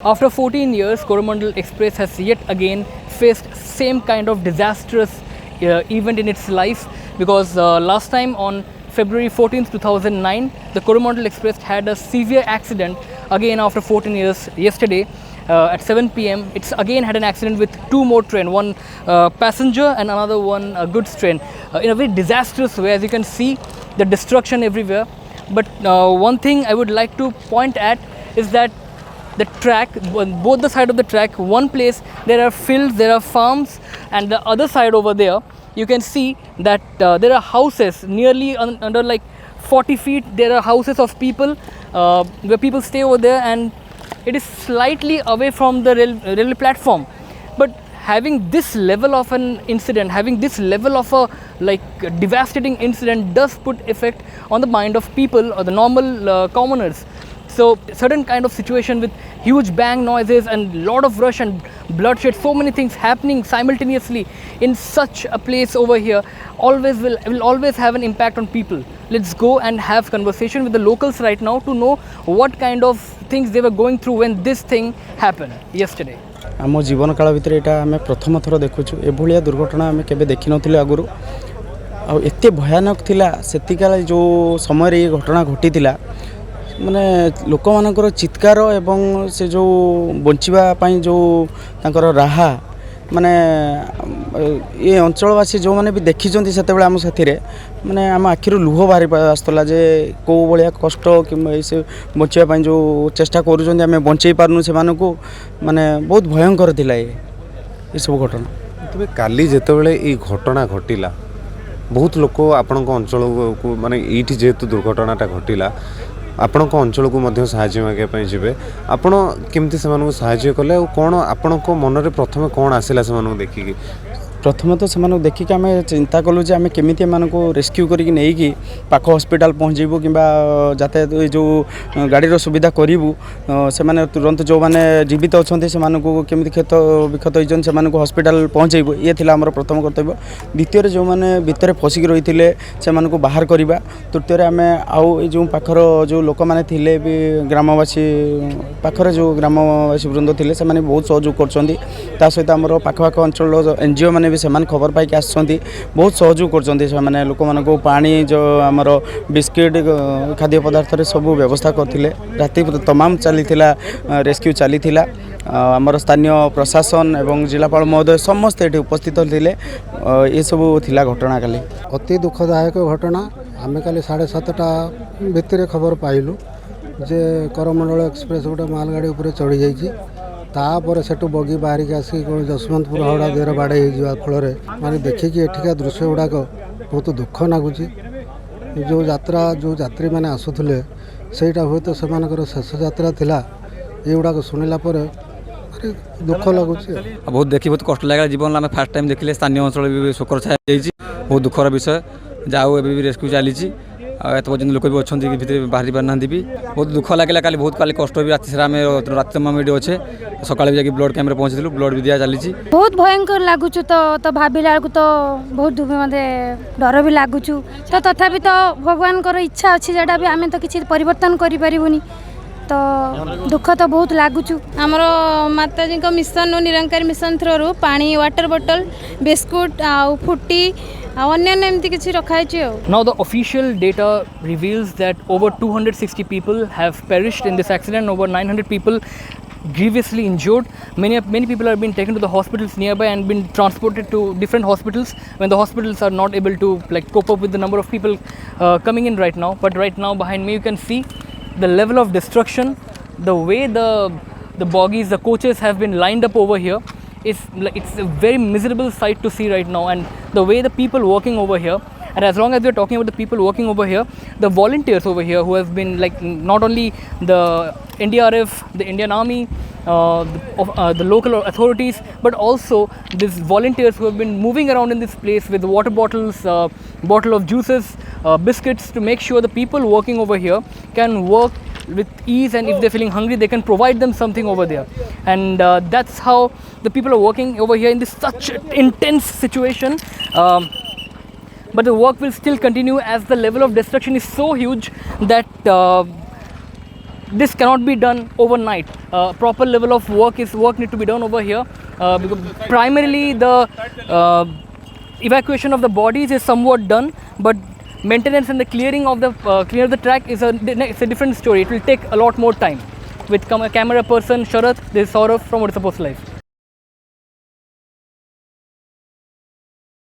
After 14 years, Coromandel Express has yet again faced same kind of disastrous event in its life, because last time on February 14th, 2009, the Coromandel Express had a severe accident again after 14 years. Yesterday at 7 p.m. it's again had an accident with two more train, one passenger and another one goods train, in a very disastrous way. As you can see, the destruction everywhere. But one thing I would like to point at is that the track, both the side of the track, one place there are fields, there are farms, and the other side over there you can see that there are houses nearly under like 40 feet. There are houses of people where people stay over there, and it is slightly away from the railway platform. But having this level of an incident, having this level of a devastating incident does put effect on the mind of people or the normal commoners. So certain kind of situation with huge bang noises and lot of rush and bloodshed, so many things happening simultaneously in such a place over here will always have an impact on people. Let's go and have conversation with the locals right now to know what kind of things they were going through when this thing happened yesterday. आम जीवन काल भितर यहाँ आम प्रथम थर देखुचु एभलिया दुर्घटना आम केबे देखि नथिले आगुरु आ एते भयानक थिला सेतिकाल जो समय ये घटना घटितिला माने लोक मानकर चित्कार एवं से जो बंचिबा पई जो तांकर राहा माने ये अंचलवासी जो माने भी देखिचंती सेते बेले आम साथी माने आम आखिरु लुह बाहरी आसतला जे को भलिया कष्ट कि से बंचिबा पई जो चेष्टा करूचंती आम बंचई पारनु से मानको माने बहुत भयंकर थिला ये सब घटना। तबे काली जेते बेले ई घटना घटिला बहुत लोक आपन को अंचल को माने एठी जेतु दुर्घटनाटा घटिला आपण को अंचल को मध्य साहाय्य मागे जीवे आपण केमती से साहाय्य कले और कौन आपण को मन में प्रथम कौन आसला से देखिकी प्रथम तो से देखिक आम चिंता कलु जे आम केमी को रेस्क्यू करके नहीं पाख हस्पिटाल पहुँचबू कि यातायात जो गाड़ी सुविधा करूँ से तुरंत जो मैंने जीवित अच्छा से केमी क्षत विक्षत होती से हस्पिटाल पहुँचबू ये आमर प्रथम कर्तव्य। द्वितीय जो मैंने भितर फसिक रही से बाहर करवा। तृतीय आम आउ जो पाखर जो लोक मैंने भी ग्रामवासी पाखर जो ग्रामवासी वृंद थे से बहुत सहयोग कर सहित आमर पाखपाख अंचल एनजीओ मैंने भी सेमान खबर पाई आसुँच बहुत सहयोग कर लोक मानक पानी जो आमर बिस्किट खाद्य पदार्थ सब व्यवस्था करते राति तमाम चली रेस्क्यू चली आमर स्थानीय प्रशासन एवं जिलापाल महोदय समस्त ये उपस्थित थे। ये सब थिला घटना काली अति दुखदायक घटना। आम काली 7:30 भितर खबर पाइलु जे करमंडल एक्सप्रेस गोटे मालगाड़ी उपर चढ़ी जाइए तापर से बगी बाहरिक आसिक जसवंतपुर हावड़ा देहर बाड़े हो फल माने देखिकी एठिका दृश्य गुड़ाक बहुत दुख लगुच। जो यात्रा जो यात्री मैंने आसुले सेटा हुए तो सेमानकर शेष यात्रा थिला ये गुड़ाक शुणिला दुख लगुच। बहुत देखी बहुत कष्ट लगे जीवन आम फास्ट टाइम देखिले स्थानीय अंचल भी शोकर छाई बहुत दुखर विषय जाओ एवं रेस्क्यू चली एत पर्यटन लोक भी अच्छा भर बाहरी पार ना भी बहुत दुख लगे काली बहुत काली कष्ट भी राति सारा रात तमाम ये अच्छे सकाल भी ब्लड कैंप पहुँचलु ब्लड भी दिया चली बहुत भयंकर लगुच। तो भाविला तो बहुत मत डर भी लगुच। तो तथापि तो भगवान इच्छा अच्छी जोटा भी आम तो किसी परिवर्तन करें तो दुख तो बहुत लगुच। आमर माताजी मिशन निरंकारी मिशन थ्रो पानी वाटर बोतल बिस्कुट आ फुटी Now the official data reveals that over 260 people have perished in this accident, over 900 people grievously injured. Many people have been taken to the hospitals nearby and been transported to different hospitals when the hospitals are not able to cope up with the number of people coming in right now. But right now behind me you can see the level of destruction, the way the bogies, the coaches have been lined up over here. It's a very miserable sight to see right now, and the way the people working over here. And as long as we're talking about the people working over here, the volunteers over here who have been not only the NDRF, the Indian Army, the local authorities, but also these volunteers who have been moving around in this place with water bottles, bottle of juices, biscuits, to make sure the people working over here can work with ease, and if they're feeling hungry they can provide them something over there. And that's how the people are working over here in this such intense situation. But the work will still continue as the level of destruction is so huge that this cannot be done overnight. Proper level of work need to be done over here. Because primarily the evacuation of the bodies is somewhat done, but maintenance and the clearing of the track is it's a different story. It will take a lot more time. With camera person Sharath, this is Saurav from Orissapost Live.